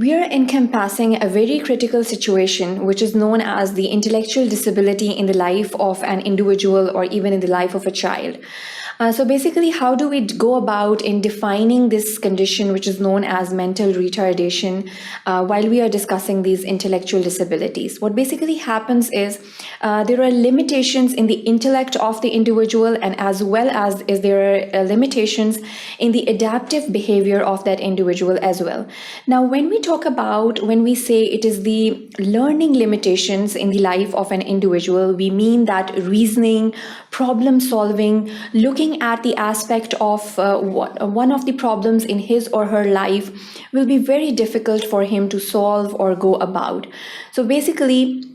We are encompassing a very critical situation, which is known as the intellectual disability in the life of an individual or even in the life of a child. So basically, how do we go about in defining this condition, which is known as mental retardation, while we are discussing these intellectual disabilities? What basically happens is there are limitations in the intellect of the individual, and as well as there are limitations in the adaptive behavior of that individual as well. Now, when we say it is the learning limitations in the life of an individual, we mean that reasoning, problem solving, looking at the aspect of one of the problems in his or her life will be very difficult for him to solve or go about. So basically,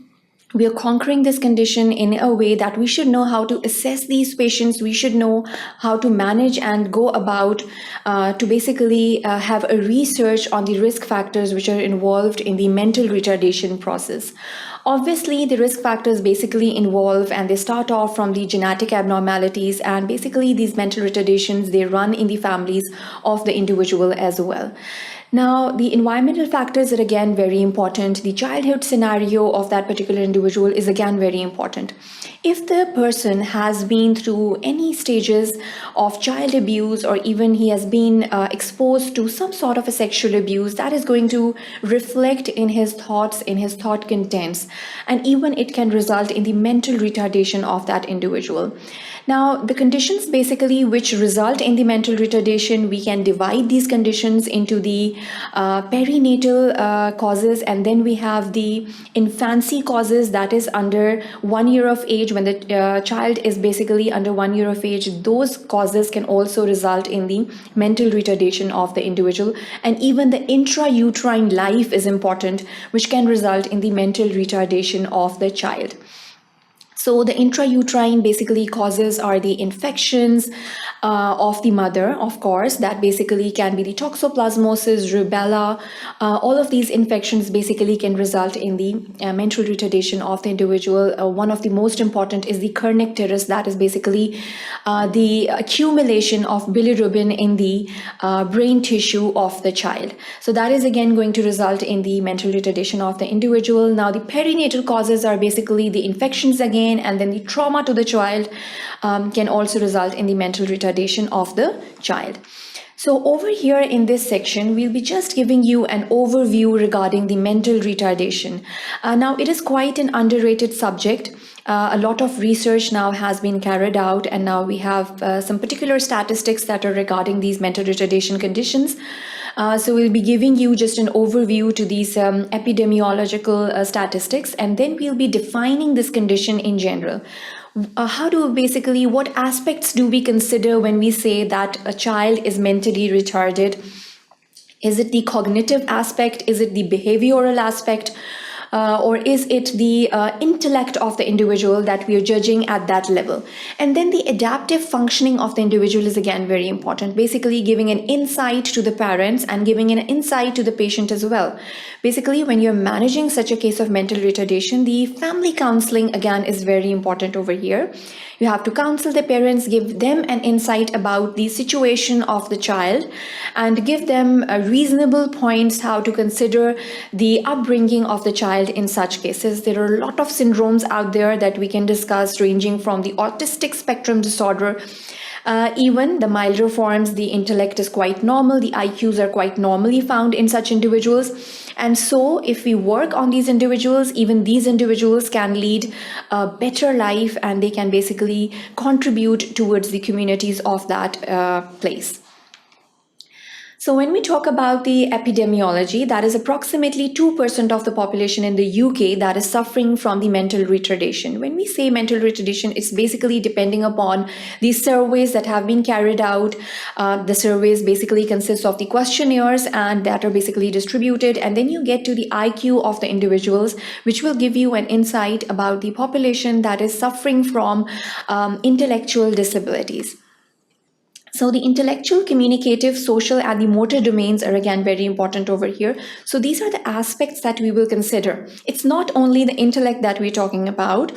we are conquering this condition in a way that we should know how to assess these patients. We should know how to manage and go about to basically have a research on the risk factors which are involved in the mental retardation process. Obviously, the risk factors basically involve, and they start off from the genetic abnormalities, and basically these mental retardations, they run in the families of the individual as well. Now, the environmental factors are again very important. The childhood scenario of that particular individual is again very important. If the person has been through any stages of child abuse, or even he has been exposed to some sort of a sexual abuse, that is going to reflect in his thoughts, in his thought contents, and even it can result in the mental retardation of that individual. Now, the conditions basically which result in the mental retardation, we can divide these conditions into the perinatal causes, and then we have the infancy causes, that is under 1 year of age. When the child is basically under 1 year of age, those causes can also result in the mental retardation of the individual. And even the intrauterine life is important, which can result in the mental retardation of the child. So the intrauterine basically causes are the infections of the mother, of course, that basically can be the toxoplasmosis, rubella. All of these infections basically can result in the mental retardation of the individual. One of the most important is the kernicterus, that is basically the accumulation of bilirubin in the brain tissue of the child. So that is again going to result in the mental retardation of the individual. Now, the perinatal causes are basically the infections again, and then the trauma to the child can also result in the mental retardation of the child. So over here in this section, we'll be just giving you an overview regarding the mental retardation. Now, it is quite an underrated subject. A lot of research now has been carried out, and now we have some particular statistics that are regarding these mental retardation conditions. So we'll be giving you just an overview to these epidemiological statistics, and then we'll be defining this condition in general. What aspects do we consider when we say that a child is mentally retarded? Is it the cognitive aspect? Is it the behavioral aspect? Or is it the intellect of the individual that we are judging at that level? And then the adaptive functioning of the individual is again very important, basically giving an insight to the parents and giving an insight to the patient as well. Basically, when you're managing such a case of mental retardation, the family counseling again is very important over here. You have to counsel the parents, give them an insight about the situation of the child, and give them reasonable points how to consider the upbringing of the child in such cases. There are a lot of syndromes out there that we can discuss, ranging from the autistic spectrum disorder. Even the milder forms, the intellect is quite normal, the IQs are quite normally found in such individuals. And so if we work on these individuals, even these individuals can lead a better life, and they can basically contribute towards the communities of that place. So when we talk about the epidemiology, that is approximately 2% of the population in the UK that is suffering from the mental retardation. When we say mental retardation, it's basically depending upon the surveys that have been carried out. The surveys basically consist of the questionnaires and that are basically distributed. And then you get to the IQ of the individuals, which will give you an insight about the population that is suffering from intellectual disabilities. So the intellectual, communicative, social, and the motor domains are again very important over here. So these are the aspects that we will consider. It's not only the intellect that we're talking about.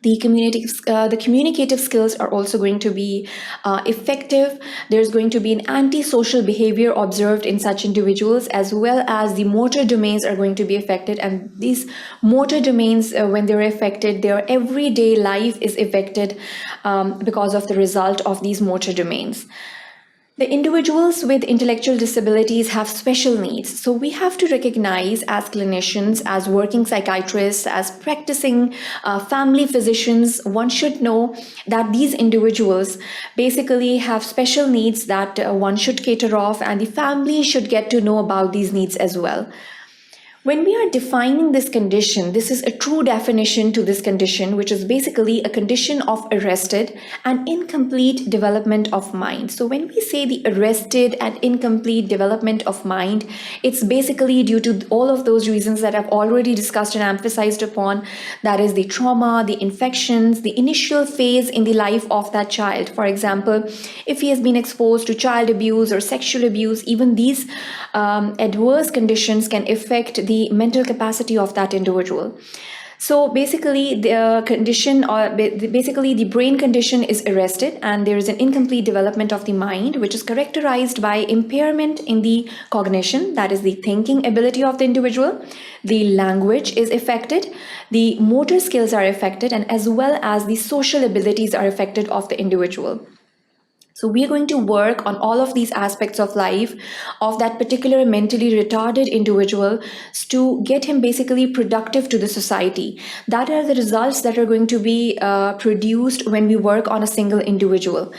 The communicative skills are also going to be effective. There's going to be an antisocial behavior observed in such individuals, as well as the motor domains are going to be affected. And these motor domains, when they're affected, their everyday life is affected because of the result of these motor domains. The individuals with intellectual disabilities have special needs. So we have to recognize as clinicians, as working psychiatrists, as practicing family physicians, one should know that these individuals basically have special needs that one should cater off, and the family should get to know about these needs as well. When we are defining this condition, this is a true definition to this condition, which is basically a condition of arrested and incomplete development of mind. So when we say the arrested and incomplete development of mind, it's basically due to all of those reasons that I've already discussed and emphasized upon. That is the trauma, the infections, the initial phase in the life of that child. For example, if he has been exposed to child abuse or sexual abuse, even these adverse conditions can affect the mental capacity of that individual. So basically the condition, or basically the brain condition, is arrested, and there is an incomplete development of the mind, which is characterized by impairment in the cognition, that is the thinking ability of the individual. The language is affected, the motor skills are affected, and as well as the social abilities are affected of the individual. So we are going to work on all of these aspects of life of that particular mentally retarded individual to get him basically productive to the society. That are the results that are going to be produced when we work on a single individual.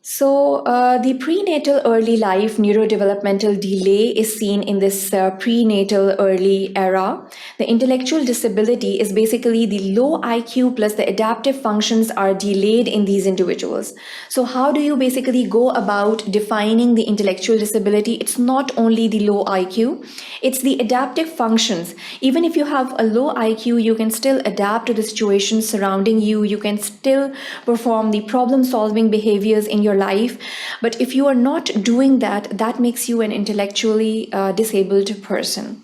So the prenatal early life neurodevelopmental delay is seen in this prenatal early era. The intellectual disability is basically the low IQ plus the adaptive functions are delayed in these individuals. So how do you basically go about defining the intellectual disability? It's not only the low IQ, it's the adaptive functions. Even if you have a low IQ, you can still adapt to the situations surrounding you. You can still perform the problem-solving behaviors in your life. But if you are not doing that, that makes you an intellectually disabled person.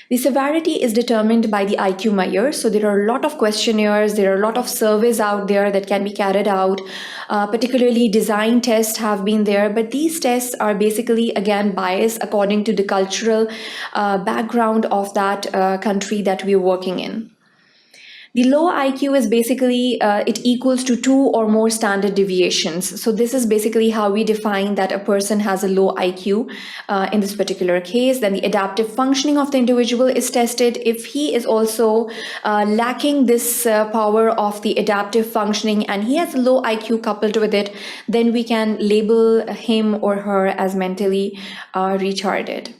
The severity is determined by the IQ measure. So there are a lot of questionnaires, there are a lot of surveys out there that can be carried out. Particularly design tests have been there, but these tests are basically again biased according to the cultural background of that country that we're working in. The low IQ is basically, it equals to 2 or more standard deviations. So this is basically how we define that a person has a low IQ in this particular case. Then the adaptive functioning of the individual is tested. If he is also lacking this power of the adaptive functioning and he has a low IQ coupled with it, then we can label him or her as mentally retarded.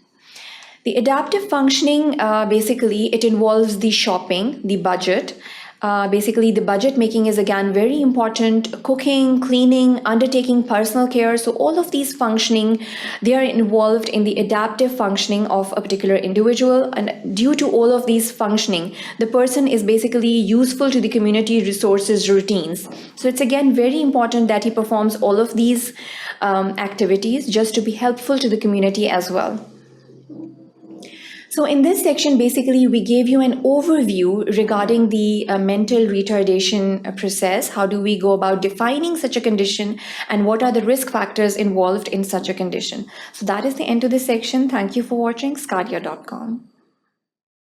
The adaptive functioning, basically, it involves the shopping, the budget. Basically, the budget making is again very important. Cooking, cleaning, undertaking personal care. So all of these functioning, they are involved in the adaptive functioning of a particular individual. And due to all of these functioning, the person is basically useful to the community resources routines. So it's again very important that he performs all of these activities just to be helpful to the community as well. So in this section, basically, we gave you an overview regarding the mental retardation process. How do we go about defining such a condition, and what are the risk factors involved in such a condition? So that is the end of this section. Thank you for watching sqadia.com.